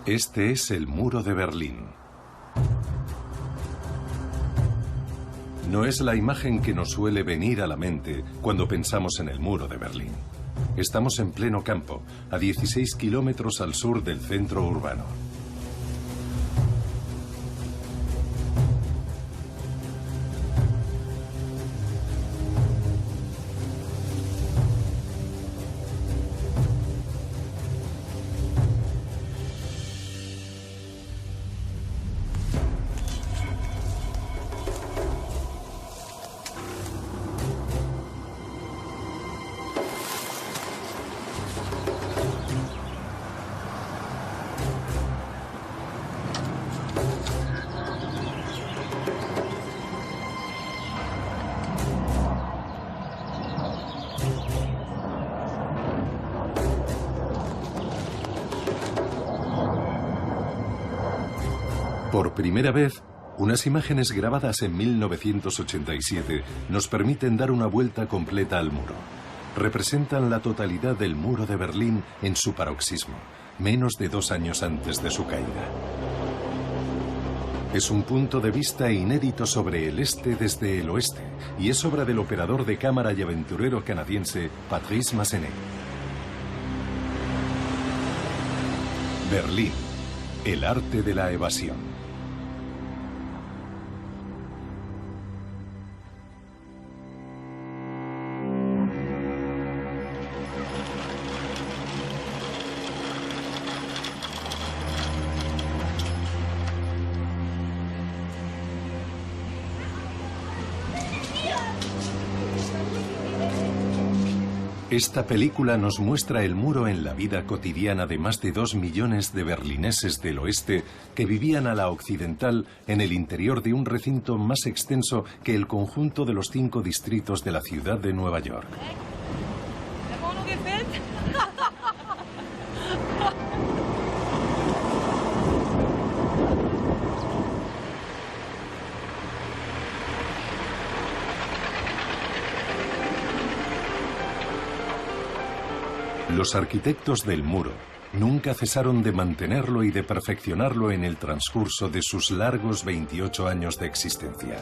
Este es el muro de Berlín. No es la imagen que nos suele venir a la mente cuando pensamos en el muro de Berlín. Estamos en pleno campo, a 16 kilómetros al sur del centro urbano. Por primera vez, unas imágenes grabadas en 1987 nos permiten dar una vuelta completa al muro. Representan la totalidad del muro de Berlín en su paroxismo, menos de 2 años antes de su caída. Es un punto de vista inédito sobre el este desde el oeste, y es obra del operador de cámara y aventurero canadiense Patrice Massenet. Berlín, el arte de la evasión. Esta película nos muestra el muro en la vida cotidiana de más de 2 millones de berlineses del oeste que vivían a la occidental en el interior de un recinto más extenso que el conjunto de los 5 distritos de la ciudad de Nueva York. Los arquitectos del muro nunca cesaron de mantenerlo y de perfeccionarlo en el transcurso de sus largos 28 años de existencia.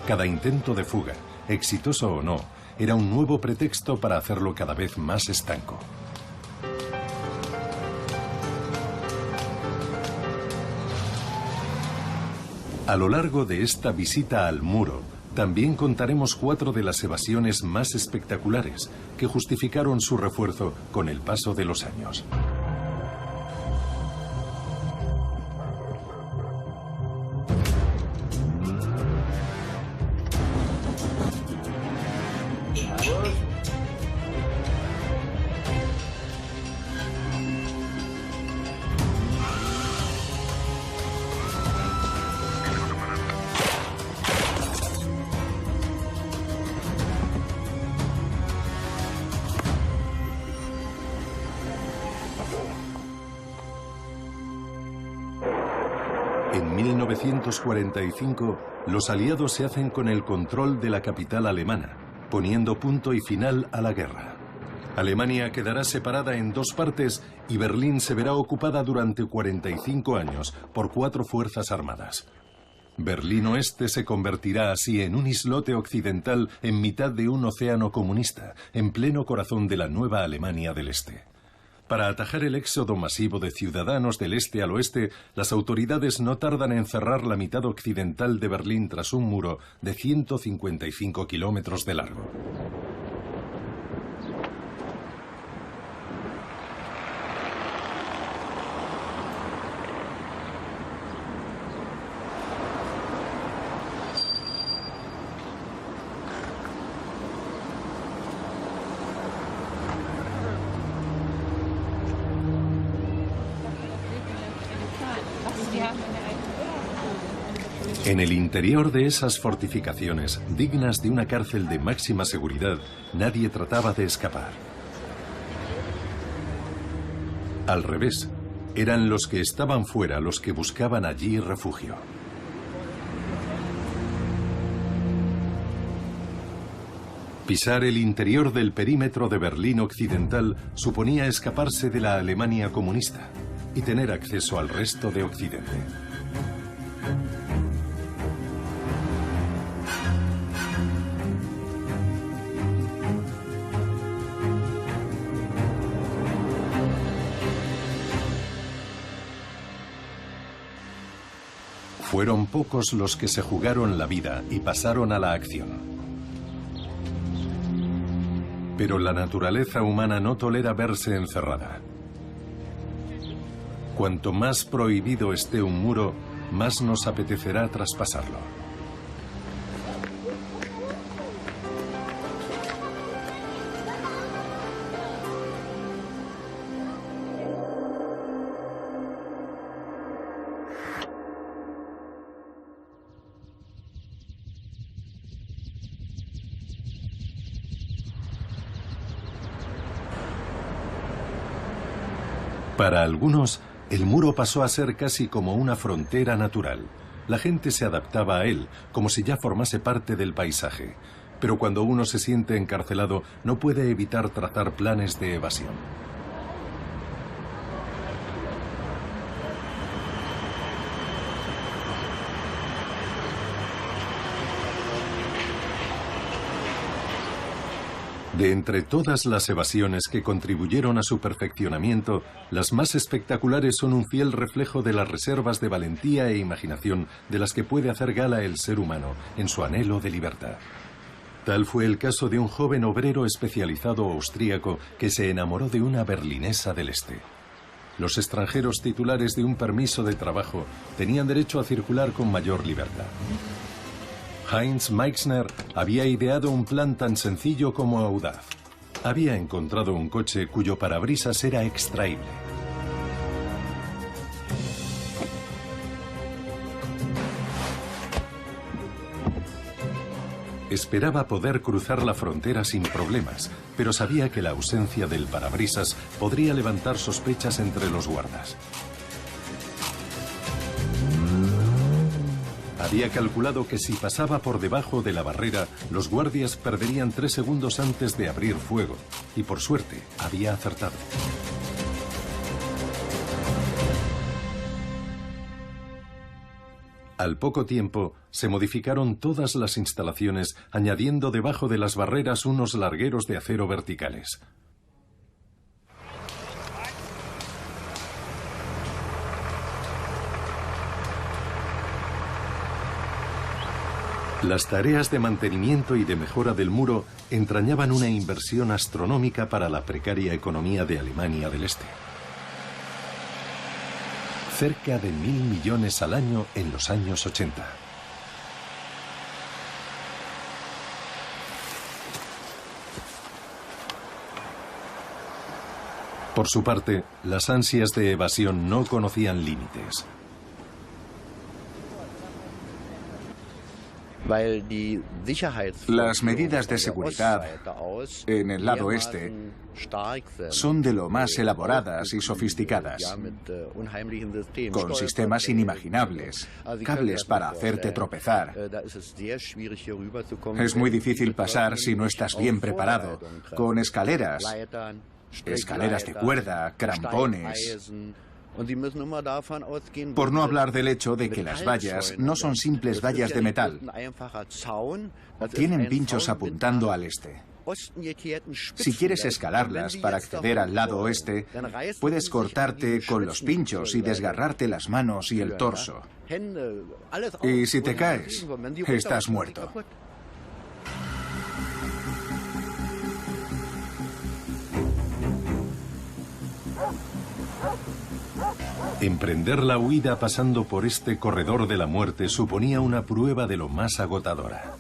Cada intento de fuga, exitoso o no, era un nuevo pretexto para hacerlo cada vez más estanco. A lo largo de esta visita al muro, también contaremos 4 de las evasiones más espectaculares que justificaron su refuerzo con el paso de los años. En 1945, los aliados se hacen con el control de la capital alemana, poniendo punto y final a la guerra. Alemania quedará separada en 2 partes y Berlín se verá ocupada durante 45 años por 4 fuerzas armadas. Berlín Oeste se convertirá así en un islote occidental en mitad de un océano comunista, en pleno corazón de la nueva Alemania del Este. Para atajar el éxodo masivo de ciudadanos del este al oeste, las autoridades no tardan en cerrar la mitad occidental de Berlín tras un muro de 155 kilómetros de largo. En el interior de esas fortificaciones, dignas de una cárcel de máxima seguridad, nadie trataba de escapar. Al revés, eran los que estaban fuera los que buscaban allí refugio. Pisar el interior del perímetro de Berlín Occidental suponía escaparse de la Alemania comunista. y tener acceso al resto de Occidente. Fueron pocos los que se jugaron la vida y pasaron a la acción. Pero la naturaleza humana no tolera verse encerrada. Cuanto más prohibido esté un muro, más nos apetecerá traspasarlo. Para algunos, el muro pasó a ser casi como una frontera natural. La gente se adaptaba a él, como si ya formase parte del paisaje. Pero cuando uno se siente encarcelado, no puede evitar trazar planes de evasión. De entre todas las evasiones que contribuyeron a su perfeccionamiento, las más espectaculares son un fiel reflejo de las reservas de valentía e imaginación de las que puede hacer gala el ser humano en su anhelo de libertad. Tal fue el caso de un joven obrero especializado austríaco que se enamoró de una berlinesa del este. Los extranjeros titulares de un permiso de trabajo tenían derecho a circular con mayor libertad. Heinz Meixner había ideado un plan tan sencillo como audaz. Había encontrado un coche cuyo parabrisas era extraíble. Esperaba poder cruzar la frontera sin problemas, pero sabía que la ausencia del parabrisas podría levantar sospechas entre los guardas. Había calculado que si pasaba por debajo de la barrera, los guardias perderían 3 segundos antes de abrir fuego, y por suerte había acertado. Al poco tiempo, se modificaron todas las instalaciones, añadiendo debajo de las barreras unos largueros de acero verticales. Las tareas de mantenimiento y de mejora del muro entrañaban una inversión astronómica para la precaria economía de Alemania del Este. Cerca de 1.000 millones al año en los años 80. Por su parte, las ansias de evasión no conocían límites. Las medidas de seguridad en el lado este son de lo más elaboradas y sofisticadas, con sistemas inimaginables, cables para hacerte tropezar. Es muy difícil pasar si no estás bien preparado, con escaleras de cuerda, crampones. Por no hablar del hecho de que las vallas no son simples vallas de metal. Tienen pinchos apuntando al este. Si quieres escalarlas para acceder al lado oeste, puedes cortarte con los pinchos y desgarrarte las manos y el torso. Y si te caes, estás muerto. Emprender la huida pasando por este corredor de la muerte suponía una prueba de lo más agotadora.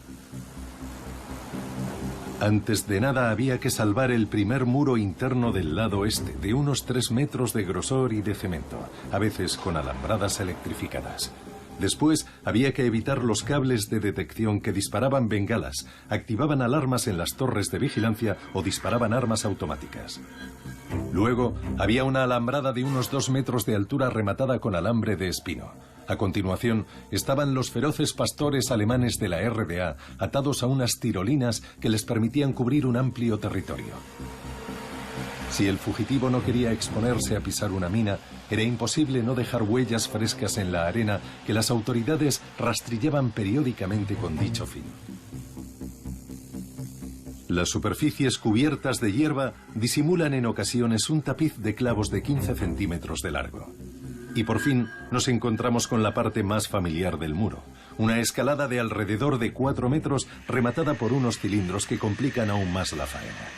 Antes de nada había que salvar el primer muro interno del lado este, de unos 3 metros de grosor y de cemento, a veces con alambradas electrificadas. Después había que evitar los cables de detección que disparaban bengalas, activaban alarmas en las torres de vigilancia o disparaban armas automáticas. Luego había una alambrada de unos 2 metros de altura rematada con alambre de espino. A continuación estaban los feroces pastores alemanes de la RDA atados a unas tirolinas que les permitían cubrir un amplio territorio. Si el fugitivo no quería exponerse a pisar una mina, era imposible no dejar huellas frescas en la arena que las autoridades rastrillaban periódicamente con dicho fin. Las superficies cubiertas de hierba disimulan en ocasiones un tapiz de clavos de 15 centímetros de largo. Y por fin nos encontramos con la parte más familiar del muro, una escalada de alrededor de 4 metros rematada por unos cilindros que complican aún más la faena.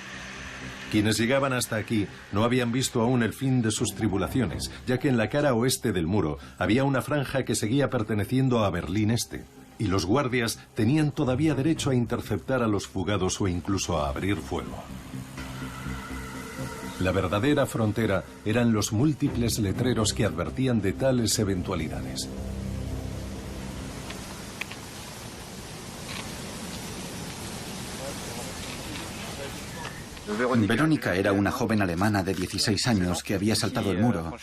Quienes llegaban hasta aquí no habían visto aún el fin de sus tribulaciones, ya que en la cara oeste del muro había una franja que seguía perteneciendo a Berlín Este, y los guardias tenían todavía derecho a interceptar a los fugados o incluso a abrir fuego. La verdadera frontera eran los múltiples letreros que advertían de tales eventualidades. Verónica era una joven alemana de 16 años que había saltado el muro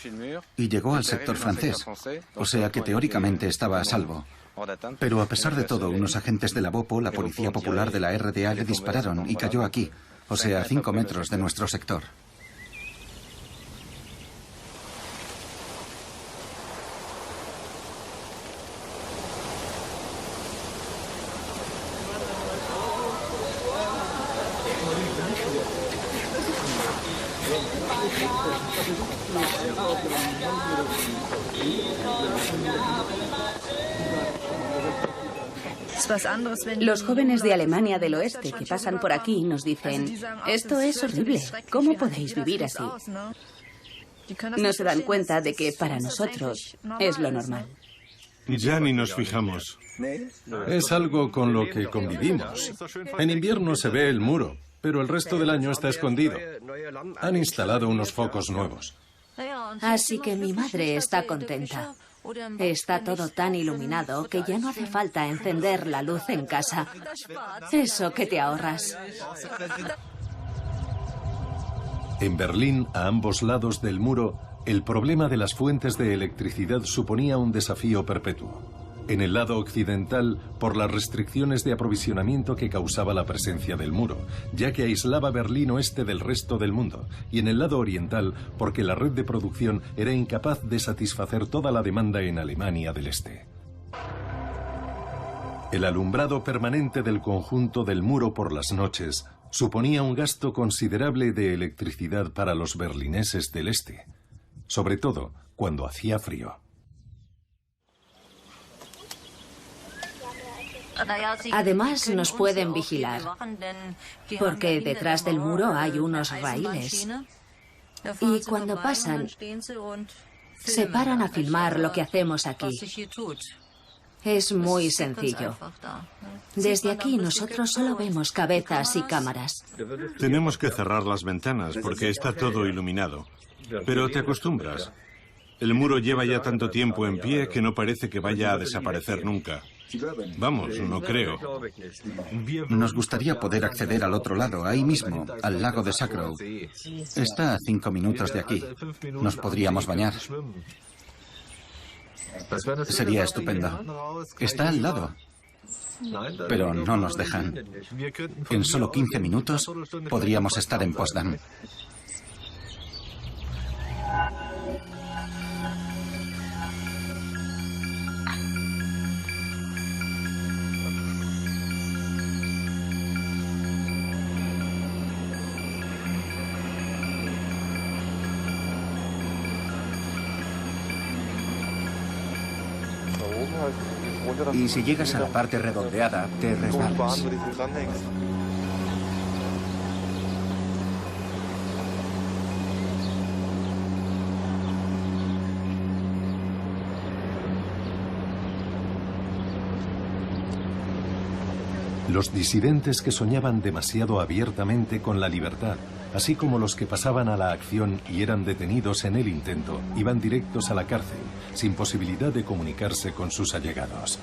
y llegó al sector francés, o sea que teóricamente estaba a salvo. Pero a pesar de todo, unos agentes de la BOPO, la Policía Popular de la RDA, le dispararon y cayó aquí, o sea, a 5 metros de nuestro sector. Los jóvenes de Alemania del Oeste que pasan por aquí nos dicen: esto es horrible, ¿cómo podéis vivir así? No se dan cuenta de que para nosotros es lo normal. Ya ni nos fijamos. Es algo con lo que convivimos. En invierno se ve el muro, pero el resto del año está escondido. Han instalado unos focos nuevos. Así que mi madre está contenta. Está todo tan iluminado que ya no hace falta encender la luz en casa. Eso que te ahorras. En Berlín, a ambos lados del muro, el problema de las fuentes de electricidad suponía un desafío perpetuo. En el lado occidental, por las restricciones de aprovisionamiento que causaba la presencia del muro, ya que aislaba Berlín Oeste del resto del mundo, y en el lado oriental, porque la red de producción era incapaz de satisfacer toda la demanda en Alemania del Este. El alumbrado permanente del conjunto del muro por las noches suponía un gasto considerable de electricidad para los berlineses del Este, sobre todo cuando hacía frío. Además, nos pueden vigilar, porque detrás del muro hay unos raíles. Y cuando pasan, se paran a filmar lo que hacemos aquí. Es muy sencillo. Desde aquí nosotros solo vemos cabezas y cámaras. Tenemos que cerrar las ventanas porque está todo iluminado. Pero te acostumbras. El muro lleva ya tanto tiempo en pie que no parece que vaya a desaparecer nunca. Vamos, no creo. Nos gustaría poder acceder al otro lado, ahí mismo, al lago de Sacrow. Está a 5 minutos de aquí. Nos podríamos bañar. Sería estupendo. Está al lado. Pero no nos dejan. En solo 15 minutos podríamos estar en Potsdam. Y si llegas a la parte redondeada, te resbalas. Los disidentes que soñaban demasiado abiertamente con la libertad, así como los que pasaban a la acción y eran detenidos en el intento, iban directos a la cárcel, sin posibilidad de comunicarse con sus allegados.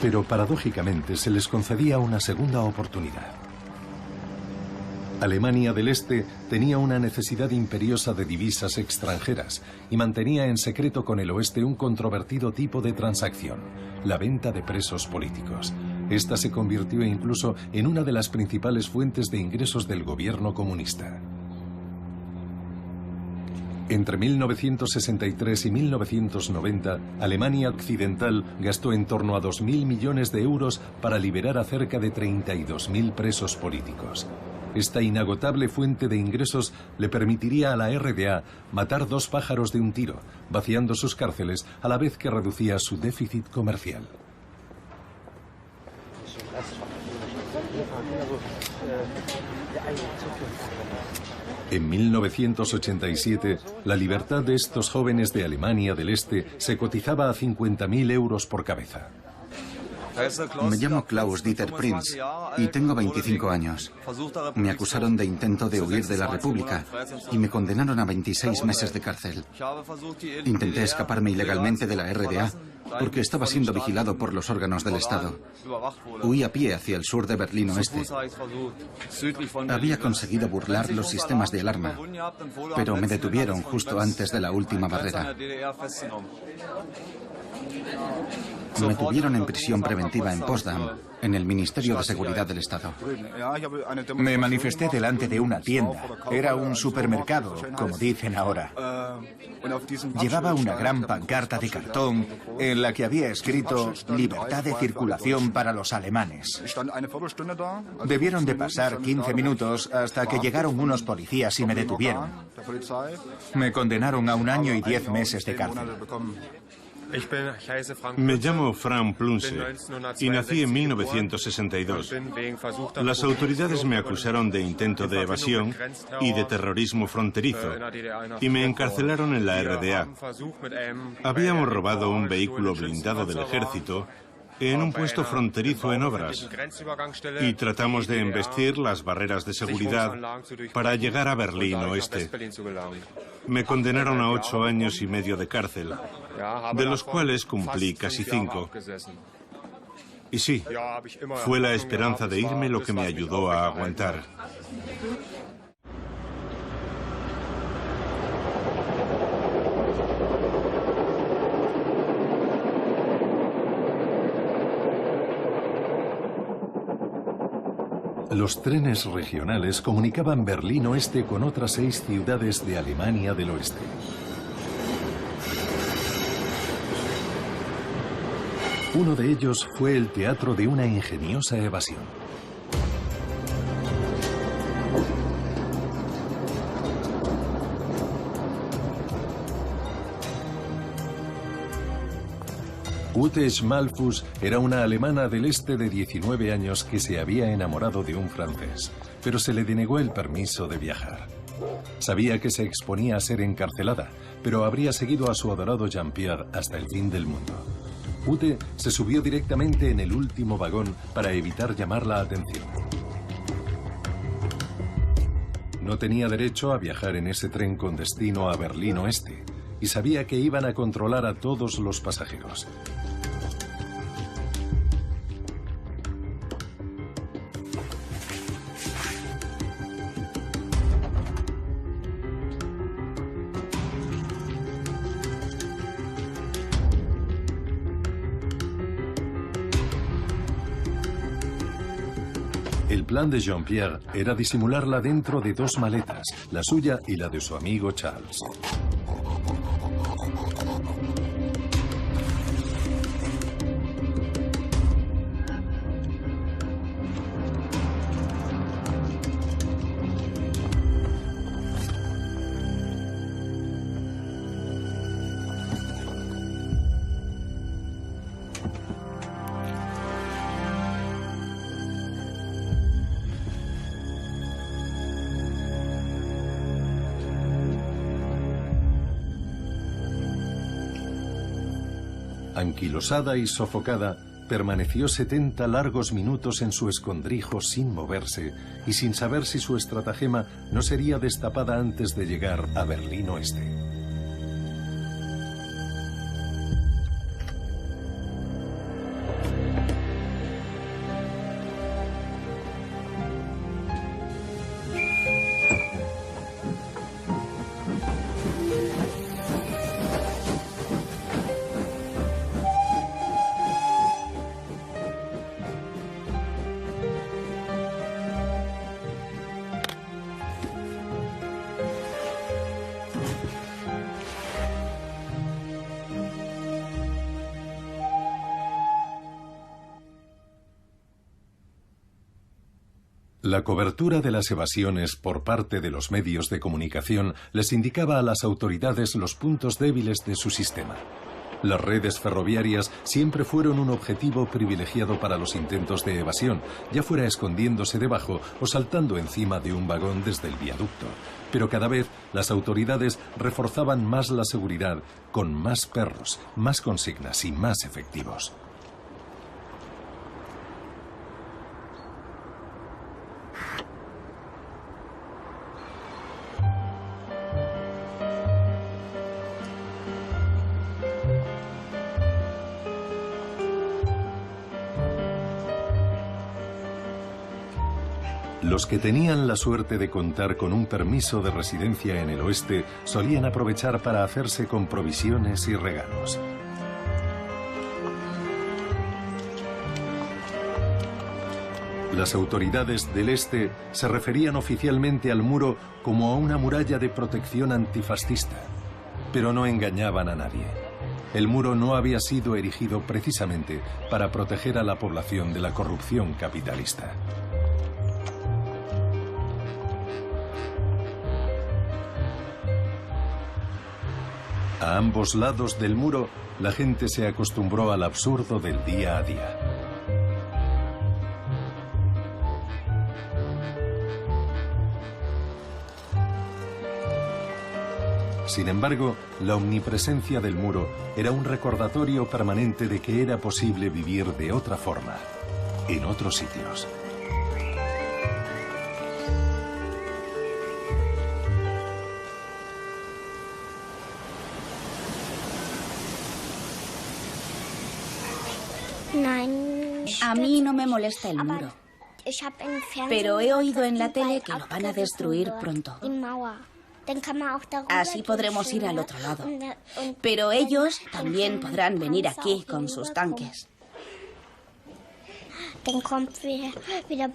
Pero paradójicamente se les concedía una segunda oportunidad. Alemania del Este tenía una necesidad imperiosa de divisas extranjeras y mantenía en secreto con el Oeste un controvertido tipo de transacción, la venta de presos políticos. Esta se convirtió incluso en una de las principales fuentes de ingresos del gobierno comunista. Entre 1963 y 1990, Alemania Occidental gastó en torno a 2.000 millones de euros para liberar a cerca de 32.000 presos políticos. Esta inagotable fuente de ingresos le permitiría a la RDA matar 2 pájaros de un tiro, vaciando sus cárceles a la vez que reducía su déficit comercial. En 1987, la libertad de estos jóvenes de Alemania del Este se cotizaba a 50.000 euros por cabeza. Me llamo Klaus-Dieter Prinz y tengo 25 años. Me acusaron de intento de huir de la República y me condenaron a 26 meses de cárcel. Intenté escaparme ilegalmente de la RDA porque estaba siendo vigilado por los órganos del Estado. Huí a pie hacia el sur de Berlín Oeste. Había conseguido burlar los sistemas de alarma, pero me detuvieron justo antes de la última barrera. Me tuvieron en prisión preventiva en Potsdam, en el Ministerio de Seguridad del Estado. Me manifesté delante de una tienda. Era un supermercado, como dicen ahora. Llevaba una gran pancarta de cartón en la que había escrito «Libertad de circulación para los alemanes». Debieron de pasar 15 minutos hasta que llegaron unos policías y me detuvieron. Me condenaron a 1 año y 10 meses de cárcel. Me llamo Frank Plunse y nací en 1962. Las autoridades me acusaron de intento de evasión y de terrorismo fronterizo y me encarcelaron en la RDA. Habíamos robado un vehículo blindado del ejército en un puesto fronterizo en obras y tratamos de embestir las barreras de seguridad para llegar a Berlín Oeste. Me condenaron a 8 años y medio de cárcel, de los cuales cumplí casi 5. Y sí, fue la esperanza de irme lo que me ayudó a aguantar. Los trenes regionales comunicaban Berlín Oeste con otras 6 ciudades de Alemania del Oeste. Uno de ellos fue el teatro de una ingeniosa evasión. Ute Schmalfuss era una alemana del este de 19 años que se había enamorado de un francés, pero se le denegó el permiso de viajar. Sabía que se exponía a ser encarcelada, pero habría seguido a su adorado Jean-Pierre hasta el fin del mundo. Ute se subió directamente en el último vagón para evitar llamar la atención. No tenía derecho a viajar en ese tren con destino a Berlín Oeste y sabía que iban a controlar a todos los pasajeros. El plan de Jean-Pierre era disimularla dentro de 2 maletas, la suya y la de su amigo Charles. Anquilosada y sofocada, permaneció 70 largos minutos en su escondrijo sin moverse y sin saber si su estratagema no sería destapada antes de llegar a Berlín Oeste. La cobertura de las evasiones por parte de los medios de comunicación les indicaba a las autoridades los puntos débiles de su sistema. Las redes ferroviarias siempre fueron un objetivo privilegiado para los intentos de evasión, ya fuera escondiéndose debajo o saltando encima de un vagón desde el viaducto. Pero cada vez las autoridades reforzaban más la seguridad con más perros, más consignas y más efectivos. Los que tenían la suerte de contar con un permiso de residencia en el oeste solían aprovechar para hacerse con provisiones y regalos. Las autoridades del este se referían oficialmente al muro como a una muralla de protección antifascista, pero no engañaban a nadie. El muro no había sido erigido precisamente para proteger a la población de la corrupción capitalista. A ambos lados del muro, la gente se acostumbró al absurdo del día a día. Sin embargo, la omnipresencia del muro era un recordatorio permanente de que era posible vivir de otra forma, en otros sitios. A mí no me molesta el muro, pero he oído en la tele que lo van a destruir pronto. Así podremos ir al otro lado. Pero ellos también podrán venir aquí con sus tanques.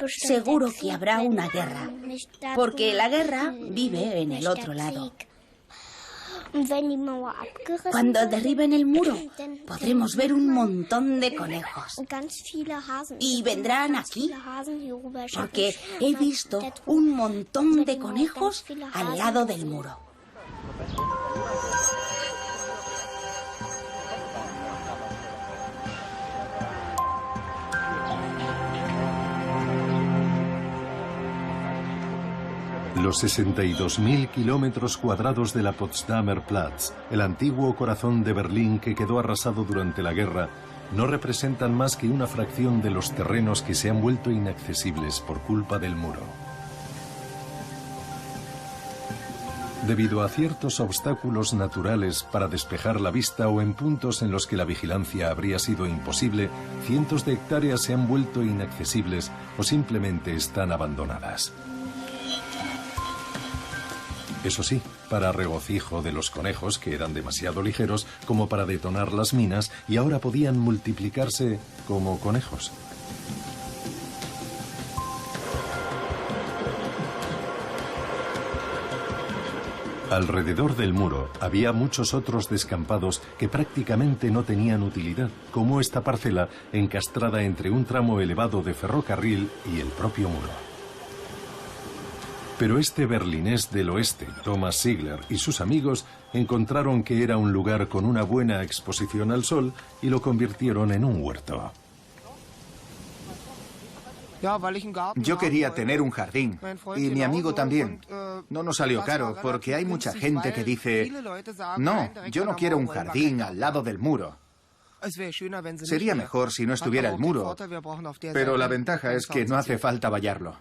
Seguro que habrá una guerra, porque la guerra vive en el otro lado. Cuando derriben el muro, podremos ver un montón de conejos. Y vendrán aquí, porque he visto un montón de conejos al lado del muro. Los 62.000 kilómetros cuadrados de la Potsdamer Platz, el antiguo corazón de Berlín que quedó arrasado durante la guerra, no representan más que una fracción de los terrenos que se han vuelto inaccesibles por culpa del muro. Debido a ciertos obstáculos naturales para despejar la vista o en puntos en los que la vigilancia habría sido imposible, cientos de hectáreas se han vuelto inaccesibles o simplemente están abandonadas. Eso sí, para regocijo de los conejos, que eran demasiado ligeros como para detonar las minas y ahora podían multiplicarse como conejos. Alrededor del muro había muchos otros descampados que prácticamente no tenían utilidad, como esta parcela encastrada entre un tramo elevado de ferrocarril y el propio muro. Pero este berlinés del oeste, Thomas Ziegler, y sus amigos encontraron que era un lugar con una buena exposición al sol y lo convirtieron en un huerto. Yo quería tener un jardín, y mi amigo también. No nos salió caro, porque hay mucha gente que dice, no, yo no quiero un jardín al lado del muro. Sería mejor si no estuviera el muro, pero la ventaja es que no hace falta vallarlo.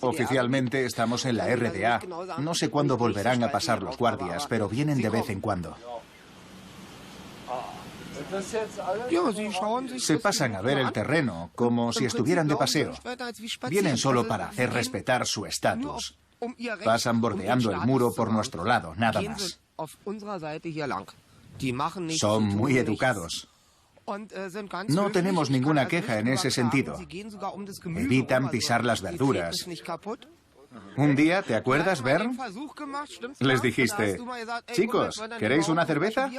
Oficialmente estamos en la RDA. No sé cuándo volverán a pasar los guardias, pero vienen de vez en cuando. Se pasan a ver el terreno, como si estuvieran de paseo. Vienen solo para hacer respetar su estatus. Pasan bordeando el muro por nuestro lado, nada más. Son muy educados. No tenemos ninguna queja en ese sentido. Evitan pisar las verduras. Un día, ¿te acuerdas, Bern? Les dijiste, chicos, ¿queréis una cerveza?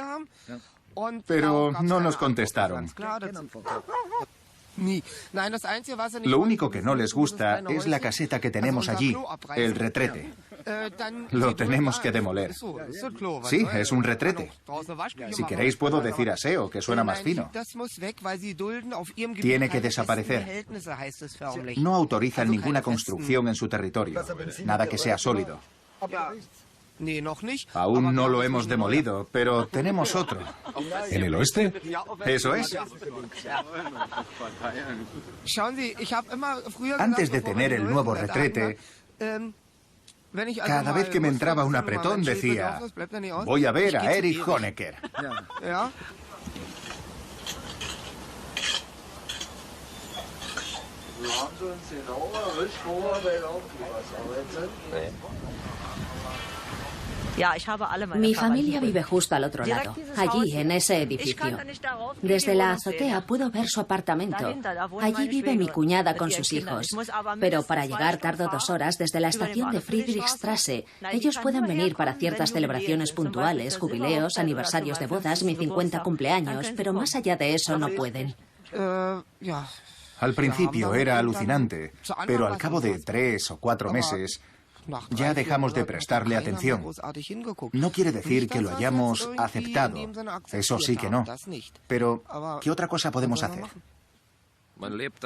Pero no nos contestaron. Lo único que no les gusta es la caseta que tenemos allí, el retrete. Lo tenemos que demoler. Sí, es un retrete. Si queréis puedo decir aseo, que suena más fino. Tiene que desaparecer. No autorizan ninguna construcción en su territorio. Nada que sea sólido. Aún no lo hemos demolido, pero tenemos otro. ¿En el oeste? Eso es. Antes de tener el nuevo retrete, cada vez que me entraba un apretón decía, voy a ver a Erich Honecker. Mi familia vive justo al otro lado, allí, en ese edificio. Desde la azotea puedo ver su apartamento. Allí vive mi cuñada con sus hijos. Pero para llegar tardo 2 horas desde la estación de Friedrichstraße. Ellos pueden venir para ciertas celebraciones puntuales, jubileos, aniversarios de bodas, mi 50 cumpleaños, pero más allá de eso no pueden. Al principio era alucinante, pero al cabo de 3 o 4 meses ya dejamos de prestarle atención. No quiere decir que lo hayamos aceptado. Eso sí que no. Pero, ¿qué otra cosa podemos hacer?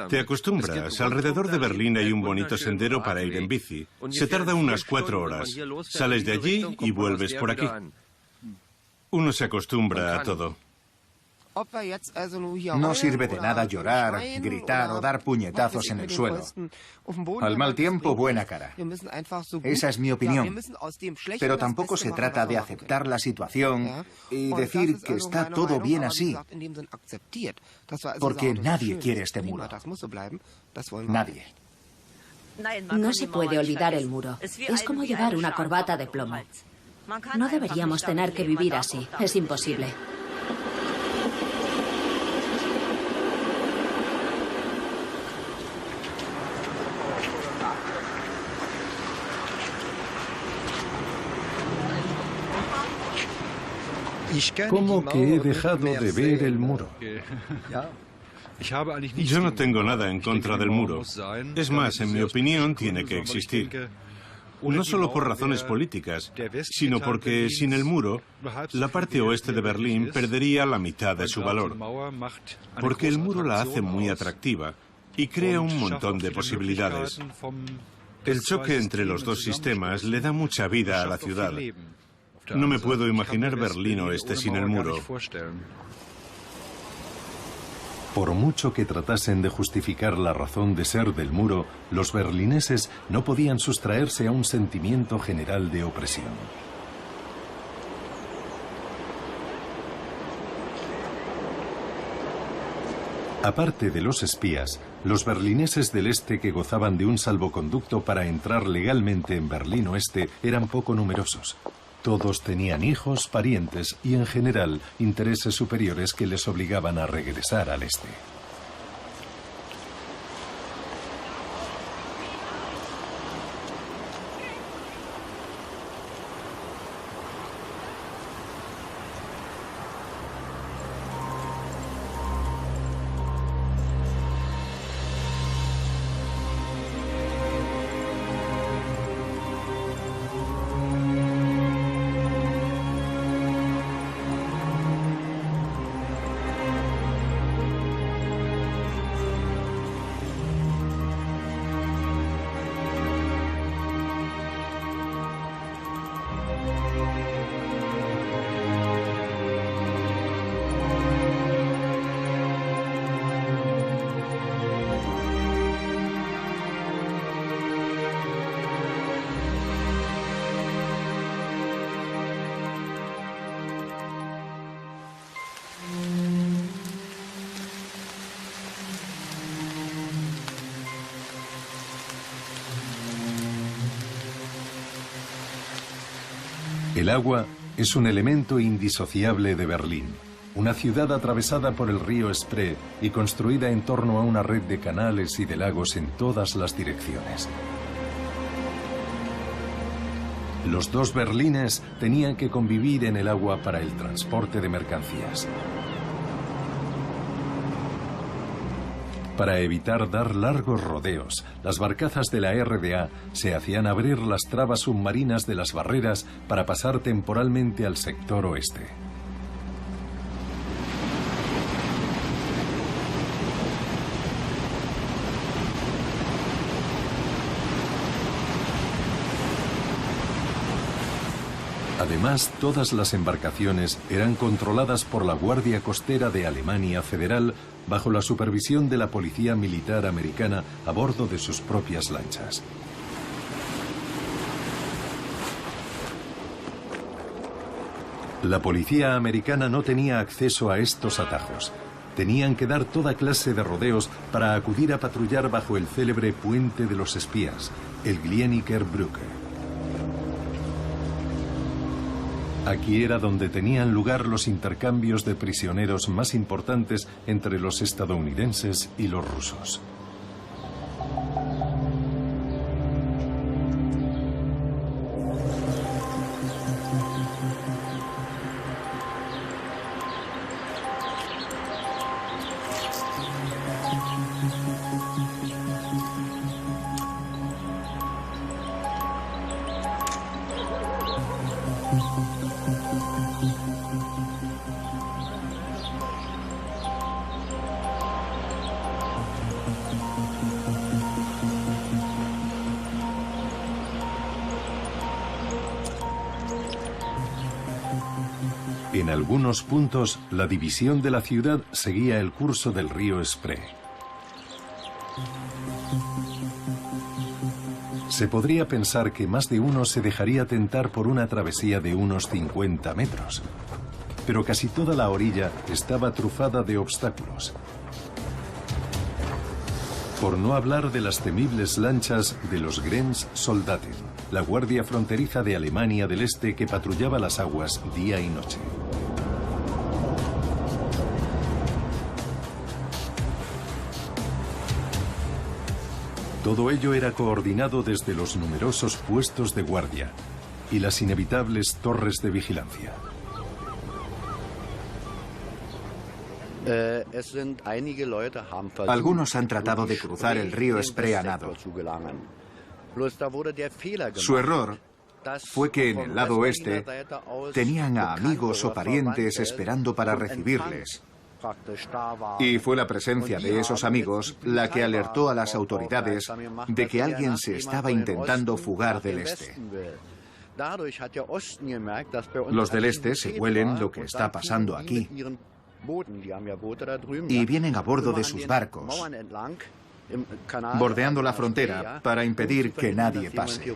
Te acostumbras. Alrededor de Berlín hay un bonito sendero para ir en bici. Se tarda unas 4 horas. Sales de allí y vuelves por aquí. Uno se acostumbra a todo. No sirve de nada llorar, gritar o dar puñetazos en el suelo. Al mal tiempo, buena cara. Esa es mi opinión. Pero tampoco se trata de aceptar la situación y decir que está todo bien así. Porque nadie quiere este muro. Nadie. No se puede olvidar el muro. Es como llevar una corbata de plomo. No deberíamos tener que vivir así. Es imposible. ¿Cómo que he dejado de ver el muro? Yo no tengo nada en contra del muro. Es más, en mi opinión, tiene que existir. No solo por razones políticas, sino porque sin el muro, la parte oeste de Berlín perdería la mitad de su valor. Porque el muro la hace muy atractiva y crea un montón de posibilidades. El choque entre los dos sistemas le da mucha vida a la ciudad. No me puedo imaginar Berlín oeste sin el muro. Por mucho que tratasen de justificar la razón de ser del muro, los berlineses no podían sustraerse a un sentimiento general de opresión. Aparte de los espías, los berlineses del este que gozaban de un salvoconducto para entrar legalmente en Berlín oeste eran poco numerosos. Todos tenían hijos, parientes y, en general, intereses superiores que les obligaban a regresar al este. El agua es un elemento indisociable de Berlín, una ciudad atravesada por el río Spree y construida en torno a una red de canales y de lagos en todas las direcciones. Los dos Berlines tenían que convivir en el agua para el transporte de mercancías. Para evitar dar largos rodeos, las barcazas de la RDA se hacían abrir las trabas submarinas de las barreras para pasar temporalmente al sector oeste. Además, todas las embarcaciones eran controladas por la Guardia Costera de Alemania Federal bajo la supervisión de la Policía Militar Americana a bordo de sus propias lanchas. La policía americana no tenía acceso a estos atajos. Tenían que dar toda clase de rodeos para acudir a patrullar bajo el célebre Puente de los Espías, el Glienicker Brücke. Aquí era donde tenían lugar los intercambios de prisioneros más importantes entre los estadounidenses y los rusos. En algunos puntos, la división de la ciudad seguía el curso del río Spree. Se podría pensar que más de uno se dejaría tentar por una travesía de unos 50 metros, pero casi toda la orilla estaba trufada de obstáculos. Por no hablar de las temibles lanchas de los Grenzsoldaten, la guardia fronteriza de Alemania del Este que patrullaba las aguas día y noche. Todo ello era coordinado desde los numerosos puestos de guardia y las inevitables torres de vigilancia. Algunos han tratado de cruzar el río Spree a nado. Su error fue que en el lado oeste tenían a amigos o parientes esperando para recibirles. Y fue la presencia de esos amigos la que alertó a las autoridades de que alguien se estaba intentando fugar del este. Los del este se huelen lo que está pasando aquí y vienen a bordo de sus barcos, bordeando la frontera para impedir que nadie pase.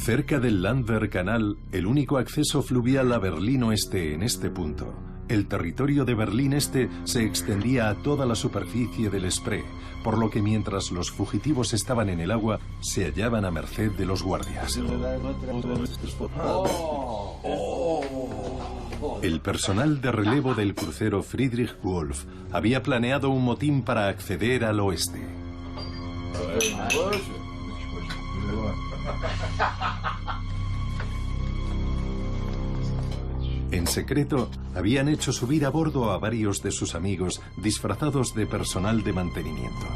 Cerca del Landwehrkanal, el único acceso fluvial a Berlín Oeste en este punto, el territorio de Berlín Este se extendía a toda la superficie del Spree, por lo que mientras los fugitivos estaban en el agua, se hallaban a merced de los guardias. El personal de relevo del crucero Friedrich Wolf había planeado un motín para acceder al oeste. En secreto, habían hecho subir a bordo a varios de sus amigos disfrazados de personal de mantenimiento.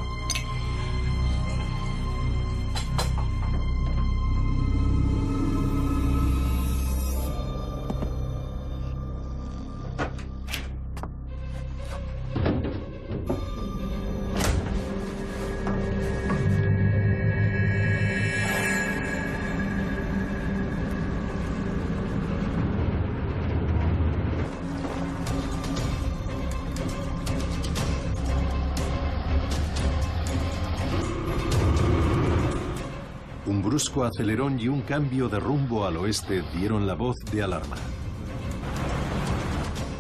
Un brusco acelerón y un cambio de rumbo al oeste dieron la voz de alarma.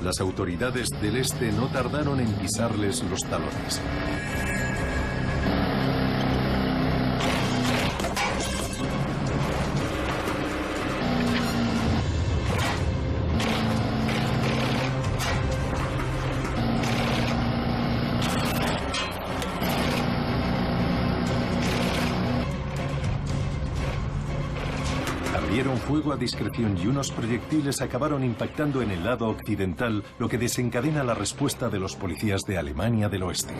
Las autoridades del este no tardaron en pisarles los talones. Abrieron fuego a discreción y unos proyectiles acabaron impactando en el lado occidental, lo que desencadena la respuesta de los policías de Alemania del Oeste.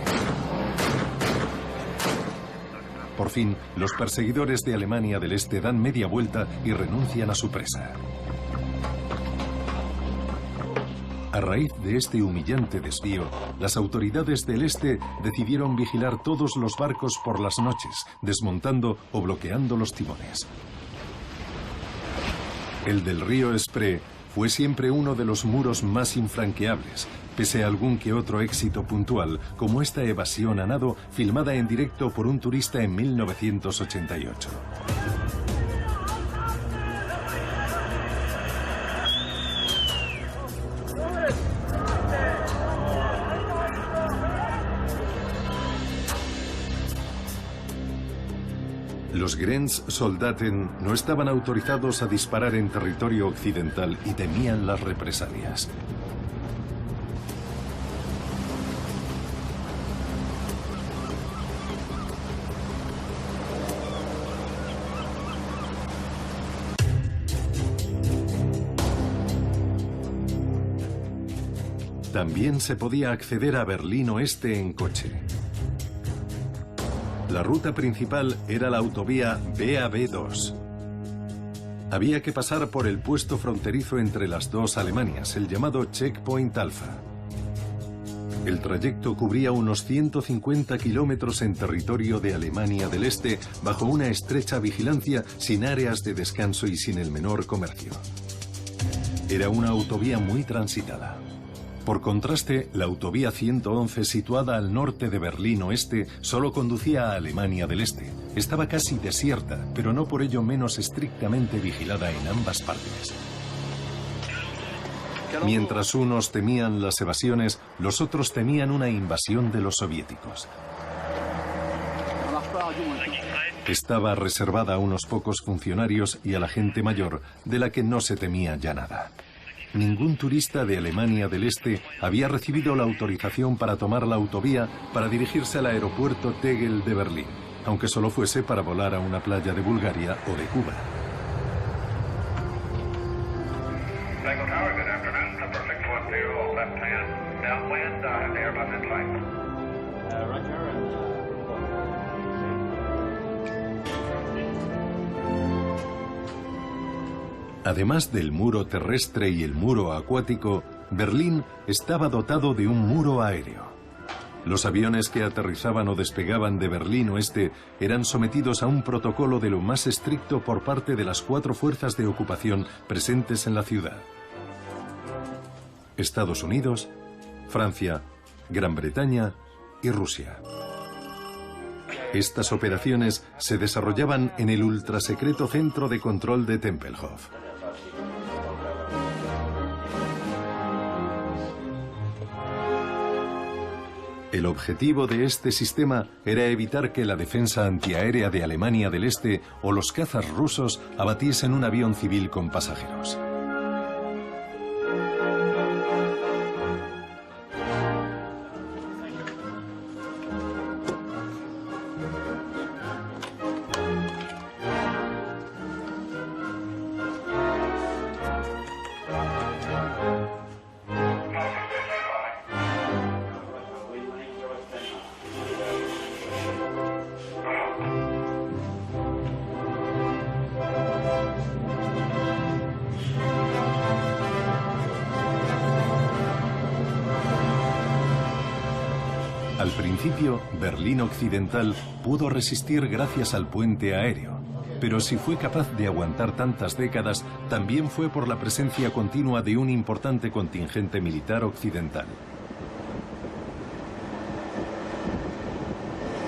Por fin, los perseguidores de Alemania del Este dan media vuelta y renuncian a su presa. A raíz de este humillante desvío, las autoridades del Este decidieron vigilar todos los barcos por las noches, desmontando o bloqueando los timones. El del río Spree fue siempre uno de los muros más infranqueables, pese a algún que otro éxito puntual, como esta evasión a nado filmada en directo por un turista en 1988. Los Grenzsoldaten no estaban autorizados a disparar en territorio occidental y temían las represalias. También se podía acceder a Berlín Oeste en coche. La ruta principal era la autovía BAB2. Había que pasar por el puesto fronterizo entre las dos Alemanias, el llamado Checkpoint Alpha. El trayecto cubría unos 150 kilómetros en territorio de Alemania del Este, bajo una estrecha vigilancia, sin áreas de descanso y sin el menor comercio. Era una autovía muy transitada. Por contraste, la autovía 111, situada al norte de Berlín Oeste, solo conducía a Alemania del Este. Estaba casi desierta, pero no por ello menos estrictamente vigilada en ambas partes. Mientras unos temían las evasiones, los otros temían una invasión de los soviéticos. Estaba reservada a unos pocos funcionarios y a la gente mayor, de la que no se temía ya nada. Ningún turista de Alemania del Este había recibido la autorización para tomar la autovía para dirigirse al aeropuerto Tegel de Berlín, aunque solo fuese para volar a una playa de Bulgaria o de Cuba. Además del muro terrestre y el muro acuático, Berlín estaba dotado de un muro aéreo. Los aviones que aterrizaban o despegaban de Berlín Oeste eran sometidos a un protocolo de lo más estricto por parte de las 4 fuerzas de ocupación presentes en la ciudad: Estados Unidos, Francia, Gran Bretaña y Rusia. Estas operaciones se desarrollaban en el ultrasecreto Centro de Control de Tempelhof. El objetivo de este sistema era evitar que la defensa antiaérea de Alemania del Este o los cazas rusos abatiesen un avión civil con pasajeros. Al principio, Berlín Occidental pudo resistir gracias al puente aéreo, pero si fue capaz de aguantar tantas décadas, también fue por la presencia continua de un importante contingente militar occidental.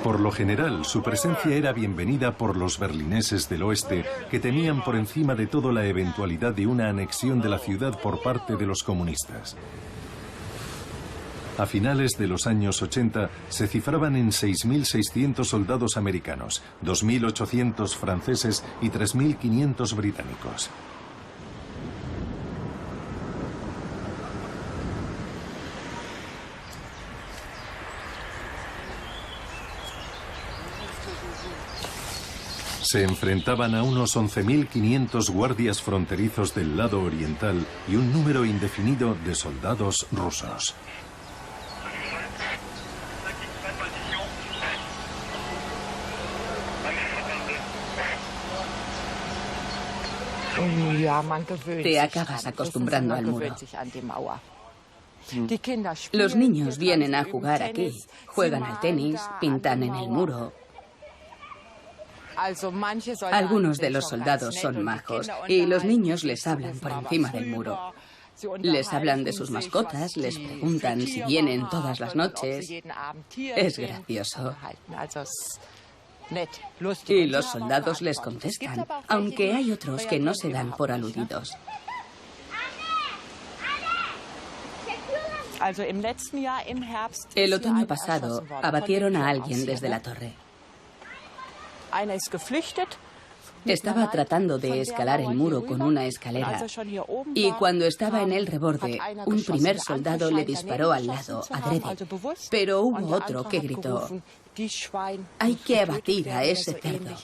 Por lo general, su presencia era bienvenida por los berlineses del oeste, que temían por encima de todo la eventualidad de una anexión de la ciudad por parte de los comunistas. A finales de los años 80 se cifraban en 6.600 soldados americanos, 2.800 franceses y 3.500 británicos. Se enfrentaban a unos 11.500 guardias fronterizos del lado oriental y un número indefinido de soldados rusos. Te acabas acostumbrando al muro. Los niños vienen a jugar aquí, juegan al tenis, pintan en el muro. Algunos de los soldados son majos y los niños les hablan por encima del muro. Les hablan de sus mascotas, les preguntan si vienen todas las noches. Es gracioso. Y los soldados les contestan, aunque hay otros que no se dan por aludidos. El otoño pasado abatieron a alguien desde la torre. Estaba tratando de escalar el muro con una escalera y cuando estaba en el reborde, un primer soldado le disparó al lado, adrede. Pero hubo otro que gritó: «Hay que abatir a ese cerdo».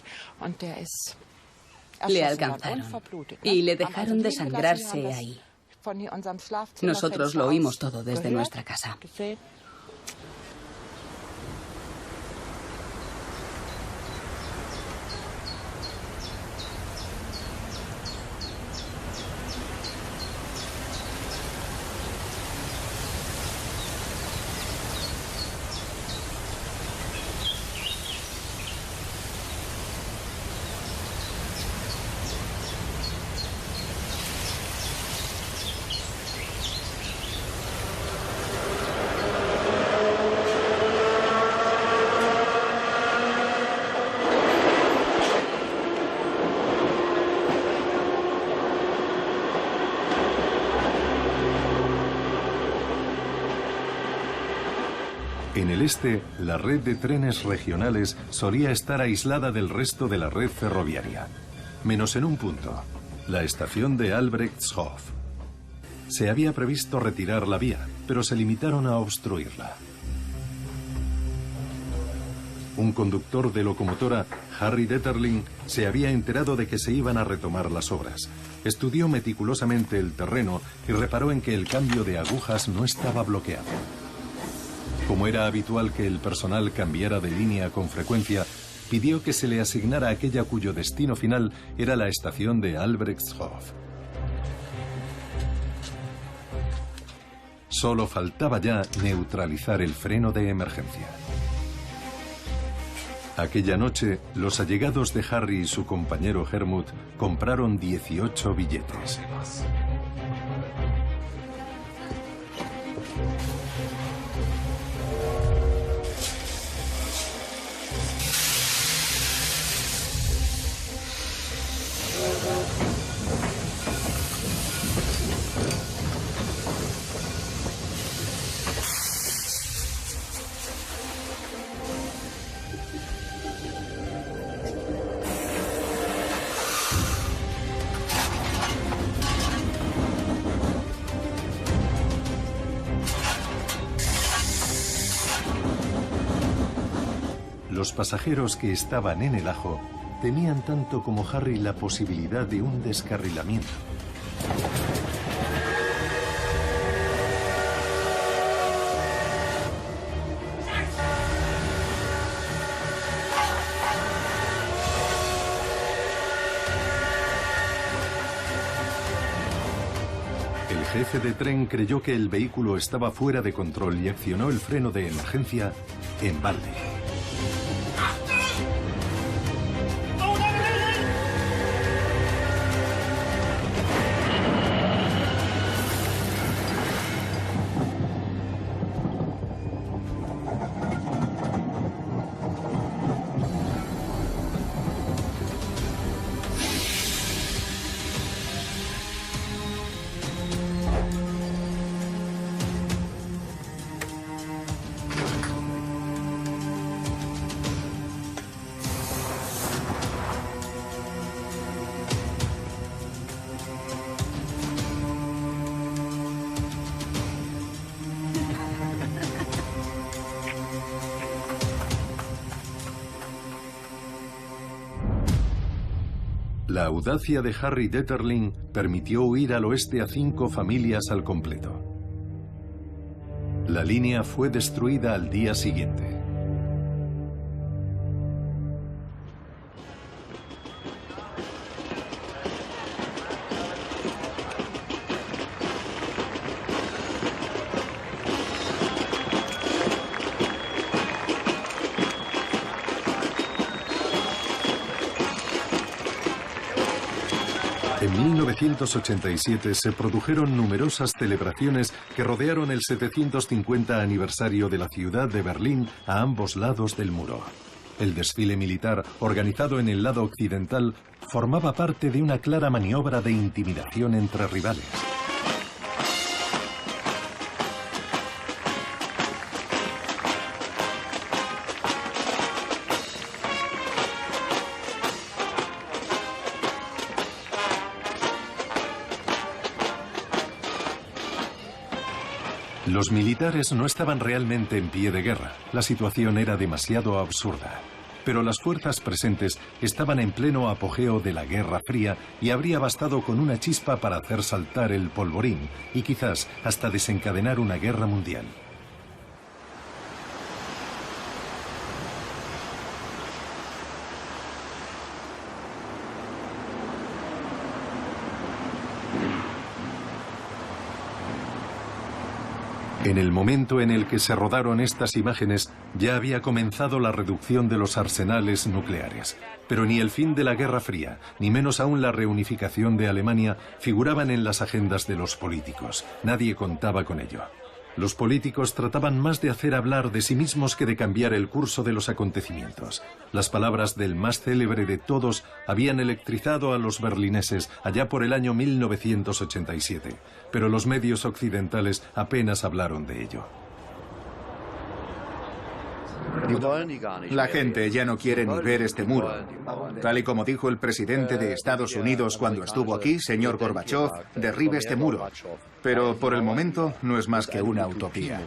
Le alcanzaron y le dejaron desangrarse ahí. Nosotros lo oímos todo desde nuestra casa. En el este, la red de trenes regionales solía estar aislada del resto de la red ferroviaria, menos en un punto, la estación de Albrechtshof. Se había previsto retirar la vía, pero se limitaron a obstruirla. Un conductor de locomotora, Harry Detterling, se había enterado de que se iban a retomar las obras. Estudió meticulosamente el terreno y reparó en que el cambio de agujas no estaba bloqueado. Como era habitual que el personal cambiara de línea con frecuencia, pidió que se le asignara aquella cuyo destino final era la estación de Albrechtshof. Solo faltaba ya neutralizar el freno de emergencia. Aquella noche, los allegados de Harry y su compañero Helmut compraron 18 billetes. Los pasajeros que estaban en el ajo temían tanto como Harry la posibilidad de un descarrilamiento. El jefe de tren creyó que el vehículo estaba fuera de control y accionó el freno de emergencia en balde. La audacia de Harry Detterling permitió huir al oeste a 5 familias al completo. La línea fue destruida al día siguiente. En 1987 se produjeron numerosas celebraciones que rodearon el 750 aniversario de la ciudad de Berlín a ambos lados del muro. El desfile militar, organizado en el lado occidental, formaba parte de una clara maniobra de intimidación entre rivales. Los militares no estaban realmente en pie de guerra. La situación era demasiado absurda. Pero las fuerzas presentes estaban en pleno apogeo de la Guerra Fría y habría bastado con una chispa para hacer saltar el polvorín y quizás hasta desencadenar una guerra mundial. En el momento en el que se rodaron estas imágenes, ya había comenzado la reducción de los arsenales nucleares. Pero ni el fin de la Guerra Fría, ni menos aún la reunificación de Alemania, figuraban en las agendas de los políticos. Nadie contaba con ello. Los políticos trataban más de hacer hablar de sí mismos que de cambiar el curso de los acontecimientos. Las palabras del más célebre de todos habían electrizado a los berlineses allá por el año 1987, pero los medios occidentales apenas hablaron de ello. La gente ya no quiere ni ver este muro. Tal y como dijo el presidente de Estados Unidos cuando estuvo aquí, señor Gorbachov, derribe este muro. Pero por el momento no es más que una utopía.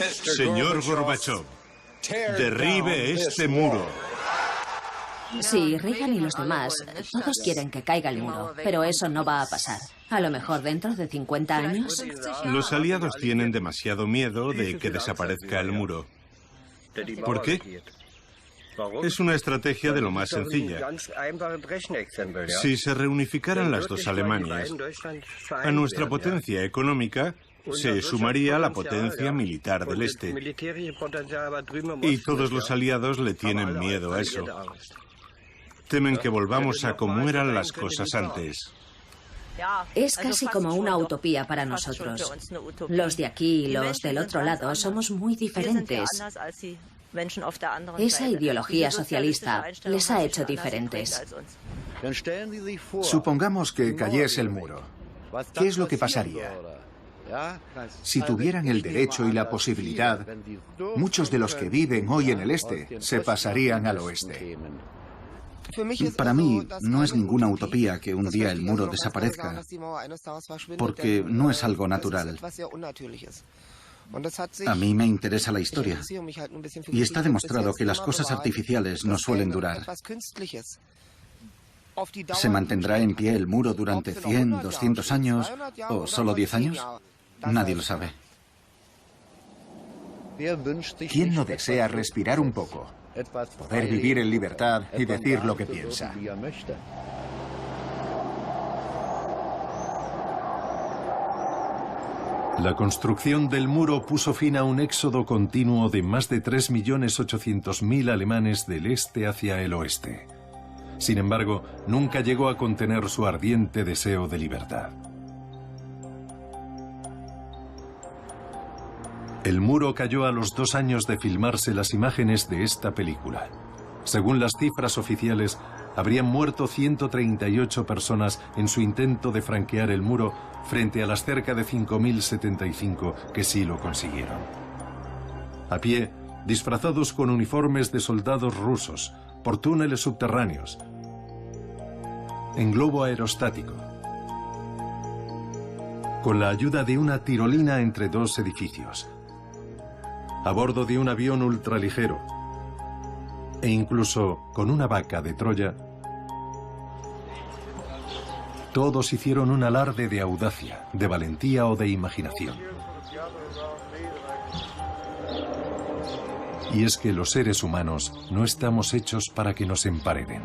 Señor Gorbachov, derribe este muro. Sí, Reagan y los demás, todos quieren que caiga el muro, pero eso no va a pasar. A lo mejor dentro de 50 años. Los aliados tienen demasiado miedo de que desaparezca el muro. ¿Por qué? Es una estrategia de lo más sencilla. Si se reunificaran las dos Alemanias, a nuestra potencia económica se sumaría la potencia militar del este. Y todos los aliados le tienen miedo a eso. Temen que volvamos a como eran las cosas antes. Es casi como una utopía para nosotros. Los de aquí y los del otro lado somos muy diferentes. Esa ideología socialista les ha hecho diferentes. Supongamos que cayese el muro. ¿Qué es lo que pasaría? Si tuvieran el derecho y la posibilidad, muchos de los que viven hoy en el este se pasarían al oeste. Para mí no es ninguna utopía que un día el muro desaparezca, porque no es algo natural. A mí me interesa la historia, y está demostrado que las cosas artificiales no suelen durar. ¿Se mantendrá en pie el muro durante 100, 200 años o solo 10 años? Nadie lo sabe. ¿Quién no desea respirar un poco? Poder vivir en libertad y decir lo que piensa. La construcción del muro puso fin a un éxodo continuo de más de 3.800.000 alemanes del este hacia el oeste. Sin embargo, nunca llegó a contener su ardiente deseo de libertad. El muro cayó a los 2 años de filmarse las imágenes de esta película. Según las cifras oficiales, habrían muerto 138 personas en su intento de franquear el muro frente a las cerca de 5.075 que sí lo consiguieron. A pie, disfrazados con uniformes de soldados rusos, por túneles subterráneos, en globo aerostático, con la ayuda de una tirolina entre 2 edificios, a bordo de un avión ultraligero e incluso con una vaca de Troya, Todos hicieron un alarde de audacia, de valentía o de imaginación. Y es que los seres humanos no estamos hechos para que nos empareden.